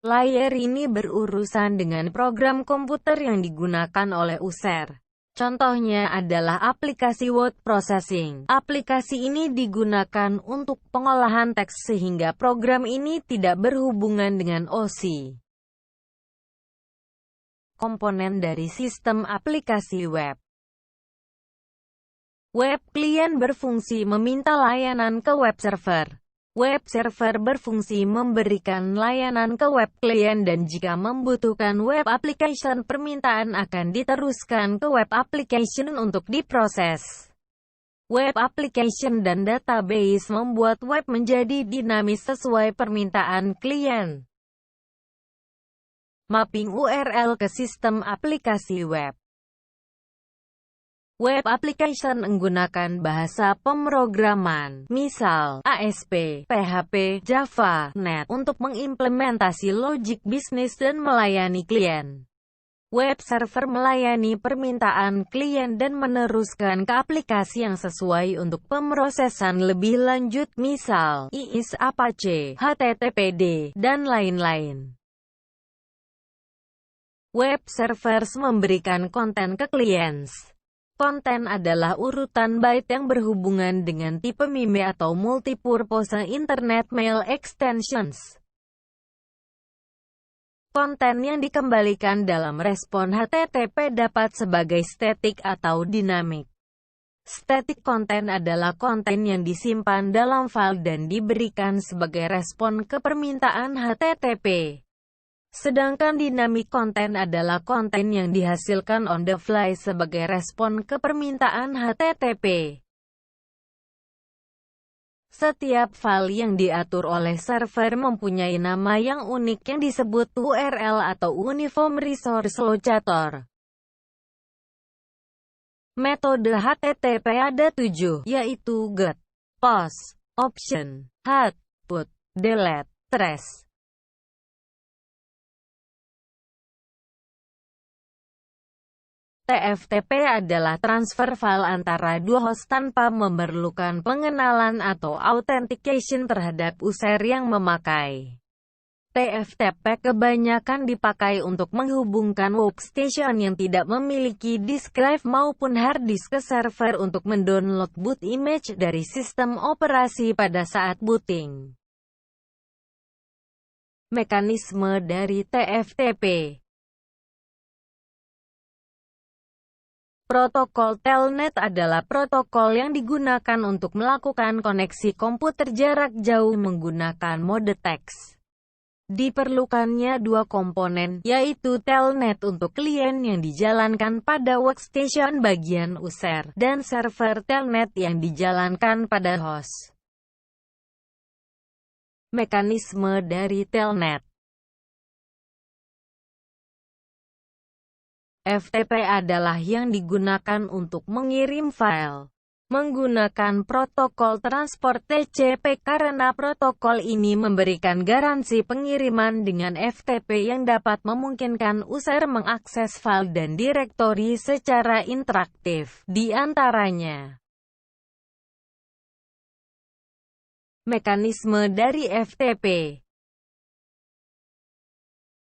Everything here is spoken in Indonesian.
Layer ini berurusan dengan program komputer yang digunakan oleh user. Contohnya adalah aplikasi word processing. Aplikasi ini digunakan untuk pengolahan teks sehingga program ini tidak berhubungan dengan OC. Komponen dari sistem aplikasi web. Web klien berfungsi meminta layanan ke web server. Web server berfungsi memberikan layanan ke web klien dan jika membutuhkan web application permintaan akan diteruskan ke web application untuk diproses. Web application dan database membuat web menjadi dinamis sesuai permintaan klien. Mapping URL ke sistem aplikasi web. Web application menggunakan bahasa pemrograman, misal ASP, PHP, Java, .NET, untuk mengimplementasi logik bisnis dan melayani klien. Web server melayani permintaan klien dan meneruskan ke aplikasi yang sesuai untuk pemrosesan lebih lanjut, misal IIS, Apache, HTTPD, dan lain-lain. Web servers memberikan konten ke kliens. Konten adalah urutan byte yang berhubungan dengan tipe MIME atau Multipurpose Internet Mail Extensions. Konten yang dikembalikan dalam respon HTTP dapat sebagai static atau dinamik. Static konten adalah konten yang disimpan dalam file dan diberikan sebagai respon ke permintaan HTTP. Sedangkan dynamic konten adalah konten yang dihasilkan on the fly sebagai respon ke permintaan HTTP. Setiap file yang diatur oleh server mempunyai nama yang unik yang disebut URL atau Uniform Resource Locator. Metode HTTP ada 7, yaitu GET, POST, OPTION, HAT, PUT, DELETE, TRACE. TFTP adalah transfer file antara dua host tanpa memerlukan pengenalan atau authentication terhadap user yang memakai. TFTP kebanyakan dipakai untuk menghubungkan workstation yang tidak memiliki disk drive maupun hard disk ke server untuk mendownload boot image dari sistem operasi pada saat booting. Mekanisme dari TFTP. Protokol Telnet adalah protokol yang digunakan untuk melakukan koneksi komputer jarak jauh menggunakan mode teks. Diperlukannya dua komponen, yaitu Telnet untuk klien yang dijalankan pada workstation bagian user, dan server Telnet yang dijalankan pada host. Mekanisme dari Telnet. FTP adalah yang digunakan untuk mengirim file. Menggunakan protokol transport TCP karena protokol ini memberikan garansi pengiriman dengan FTP yang dapat memungkinkan user mengakses file dan direktori secara interaktif, di antaranya. Mekanisme dari FTP.